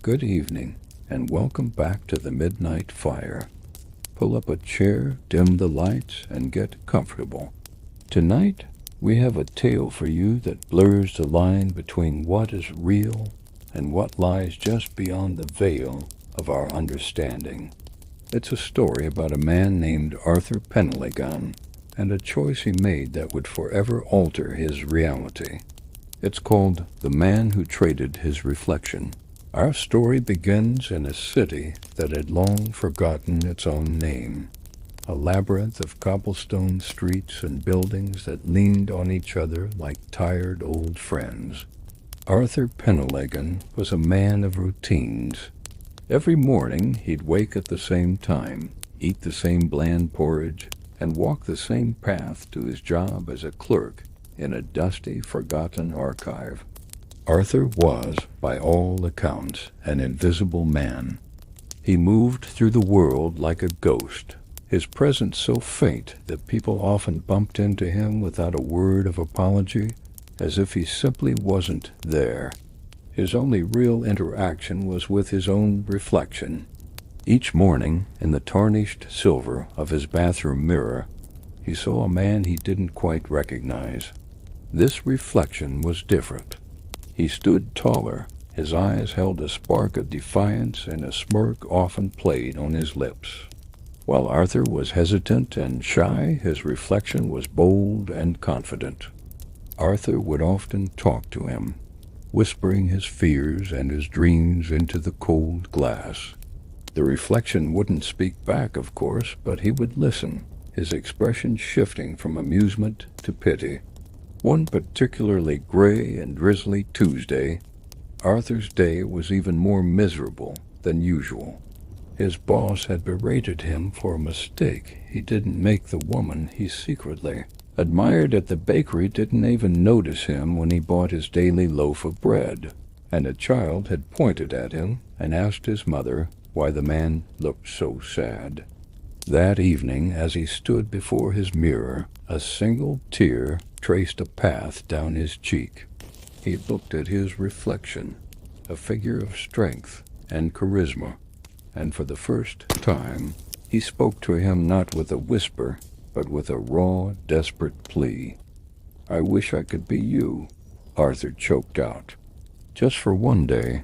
Good evening, and welcome back to the Midnight Fire. Pull up a chair, dim the lights, and get comfortable. Tonight, we have a tale for you that blurs the line between what is real and what lies just beyond the veil of our understanding. It's a story about a man named Arthur Penhaligon and a choice he made that would forever alter his reality. It's called The Man Who Traded His Reflection. Our story begins in a city that had long forgotten its own name, a labyrinth of cobblestone streets and buildings that leaned on each other like tired old friends. Arthur Penhaligon was a man of routines. Every morning he'd wake at the same time, eat the same bland porridge, and walk the same path to his job as a clerk in a dusty, forgotten archive. Arthur was, by all accounts, an invisible man. He moved through the world like a ghost, his presence so faint that people often bumped into him without a word of apology, as if he simply wasn't there. His only real interaction was with his own reflection. Each morning, in the tarnished silver of his bathroom mirror, he saw a man he didn't quite recognize. This reflection was different. He stood taller, his eyes held a spark of defiance, and a smirk often played on his lips. While Arthur was hesitant and shy, his reflection was bold and confident. Arthur would often talk to him, whispering his fears and his dreams into the cold glass. The reflection wouldn't speak back, of course, but he would listen, his expression shifting from amusement to pity. One particularly gray and drizzly Tuesday, Arthur's day was even more miserable than usual. His boss had berated him for a mistake he didn't make. The woman he secretly admired at the bakery didn't even notice him when he bought his daily loaf of bread, and a child had pointed at him and asked his mother why the man looked so sad. That evening, as he stood before his mirror, a single tear traced a path down his cheek. He looked at his reflection, a figure of strength and charisma, and for the first time he spoke to him not with a whisper, but with a raw, desperate plea. "I wish I could be you," Arthur choked out. "Just for one day.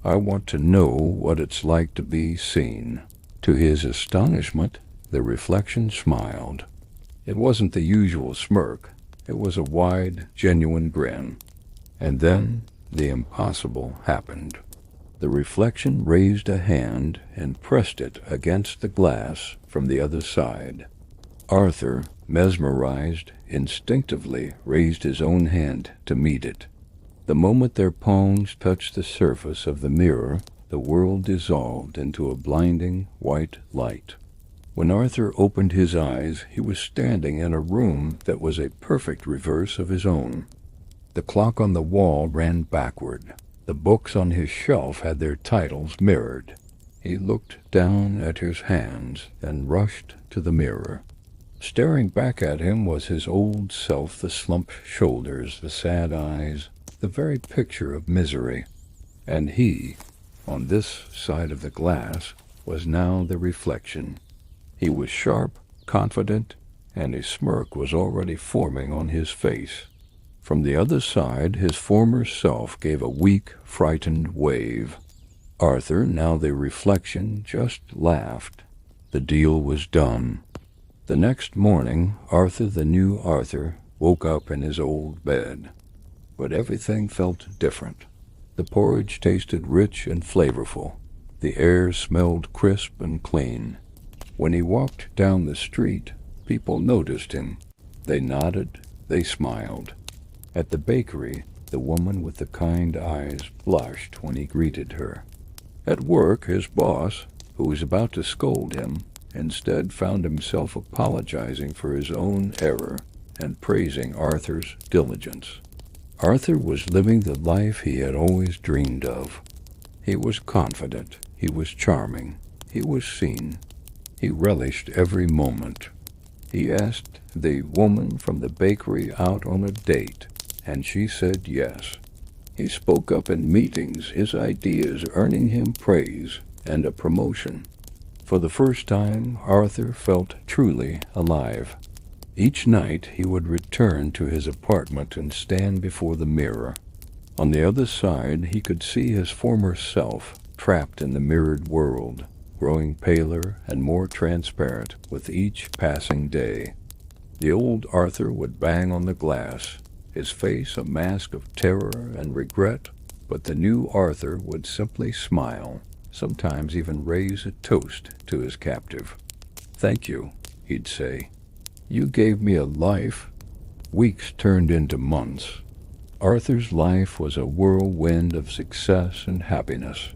I want to know what it's like to be seen." To his astonishment, the reflection smiled. It wasn't the usual smirk. It was a wide, genuine grin. And then the impossible happened. The reflection raised a hand and pressed it against the glass from the other side. Arthur, mesmerized, instinctively raised his own hand to meet it. The moment their palms touched the surface of the mirror, the world dissolved into a blinding white light. When Arthur opened his eyes, he was standing in a room that was a perfect reverse of his own. The clock on the wall ran backward. The books on his shelf had their titles mirrored. He looked down at his hands and rushed to the mirror. Staring back at him was his old self, the slumped shoulders, the sad eyes, the very picture of misery. And he, on this side of the glass, was now the reflection. He was sharp, confident, and a smirk was already forming on his face. From the other side, his former self gave a weak, frightened wave. Arthur, now the reflection, just laughed. The deal was done. The next morning, Arthur, the new Arthur, woke up in his old bed. But everything felt different. The porridge tasted rich and flavorful. The air smelled crisp and clean. When he walked down the street, people noticed him. They nodded, they smiled. At the bakery, the woman with the kind eyes blushed when he greeted her. At work, his boss, who was about to scold him, instead found himself apologizing for his own error and praising Arthur's diligence. Arthur was living the life he had always dreamed of. He was confident, he was charming, he was seen. He relished every moment. He asked the woman from the bakery out on a date, and she said yes. He spoke up in meetings, his ideas earning him praise and a promotion. For the first time, Arthur felt truly alive. Each night he would return to his apartment and stand before the mirror. On the other side, he could see his former self, trapped in the mirrored world, growing paler and more transparent with each passing day. The old Arthur would bang on the glass, his face a mask of terror and regret, but the new Arthur would simply smile, sometimes even raise a toast to his captive. "Thank you," he'd say. "You gave me a life." Weeks turned into months. Arthur's life was a whirlwind of success and happiness.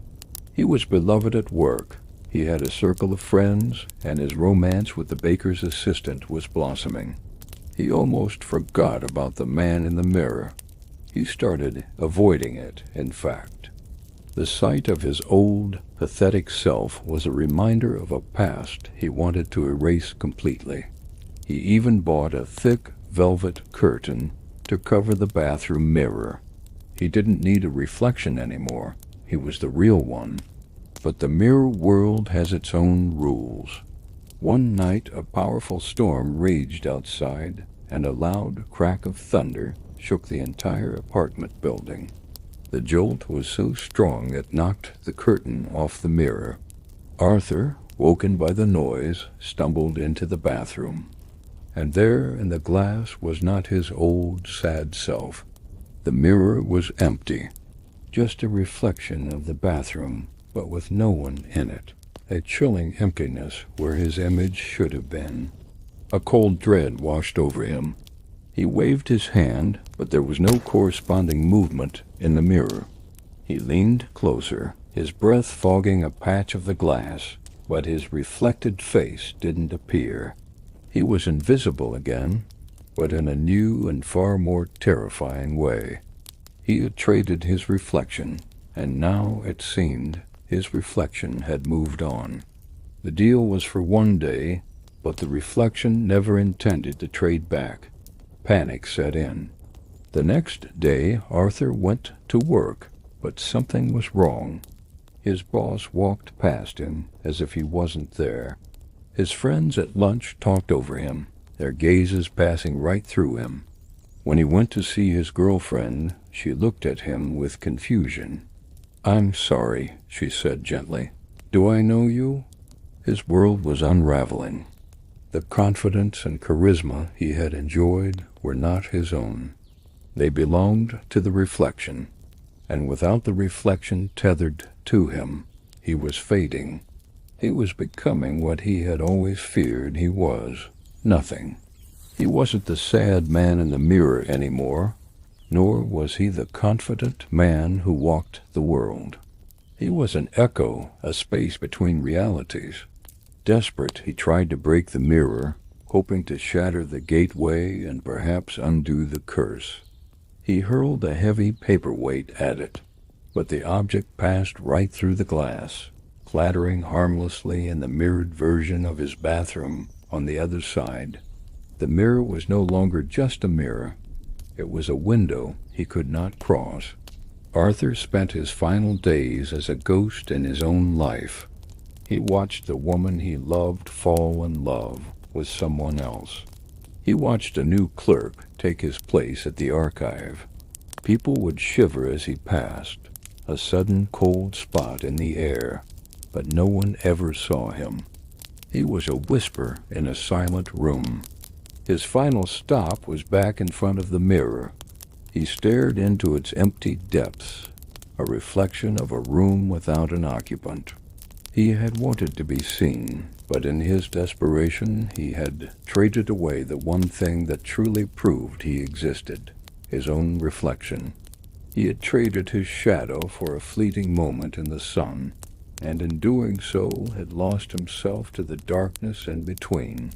He was beloved at work, he had a circle of friends, and his romance with the baker's assistant was blossoming. He almost forgot about the man in the mirror. He started avoiding it, in fact. The sight of his old, pathetic self was a reminder of a past he wanted to erase completely. He even bought a thick velvet curtain to cover the bathroom mirror. He didn't need a reflection anymore. He was the real one. But the mirror world has its own rules. One night a powerful storm raged outside, and a loud crack of thunder shook the entire apartment building. The jolt was so strong it knocked the curtain off the mirror. Arthur, woken by the noise, stumbled into the bathroom. And there in the glass was not his old, sad self. The mirror was empty, just a reflection of the bathroom, but with no one in it. A chilling emptiness where his image should have been. A cold dread washed over him. He waved his hand, but there was no corresponding movement in the mirror. He leaned closer, his breath fogging a patch of the glass, but his reflected face didn't appear. He was invisible again, but in a new and far more terrifying way. He had traded his reflection, and now, it seemed, his reflection had moved on. The deal was for one day, but the reflection never intended to trade back. Panic set in. The next day, Arthur went to work, but something was wrong. His boss walked past him as if he wasn't there. His friends at lunch talked over him, their gazes passing right through him. When he went to see his girlfriend, she looked at him with confusion. "I'm sorry," she said gently. "Do I know you?" His world was unraveling. The confidence and charisma he had enjoyed were not his own. They belonged to the reflection, and without the reflection tethered to him, he was fading. He was becoming what he had always feared he was, nothing. He wasn't the sad man in the mirror anymore, nor was he the confident man who walked the world. He was an echo, a space between realities. Desperate, he tried to break the mirror, hoping to shatter the gateway and perhaps undo the curse. He hurled a heavy paperweight at it, but the object passed right through the glass, clattering harmlessly in the mirrored version of his bathroom on the other side. The mirror was no longer just a mirror. It was a window he could not cross. Arthur spent his final days as a ghost in his own life. He watched the woman he loved fall in love with someone else. He watched a new clerk take his place at the archive. People would shiver as he passed, a sudden cold spot in the air, but no one ever saw him. He was a whisper in a silent room. His final stop was back in front of the mirror. He stared into its empty depths, a reflection of a room without an occupant. He had wanted to be seen, but in his desperation he had traded away the one thing that truly proved he existed, his own reflection. He had traded his shadow for a fleeting moment in the sun, and in doing so had lost himself to the darkness in between.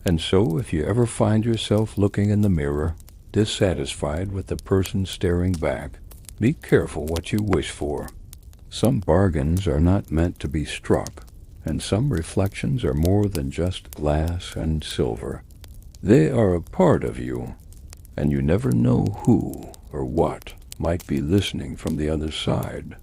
And so if you ever find yourself looking in the mirror, dissatisfied with the person staring back, be careful what you wish for. Some bargains are not meant to be struck, and some reflections are more than just glass and silver. They are a part of you, and you never know who or what might be listening from the other side.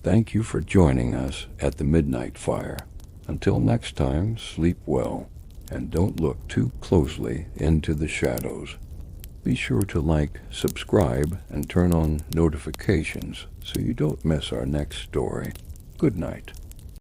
Thank you for joining us at the Midnight Fire. Until next time, sleep well, and don't look too closely into the shadows. Be sure to like, subscribe, and turn on notifications so you don't miss our next story. Good night.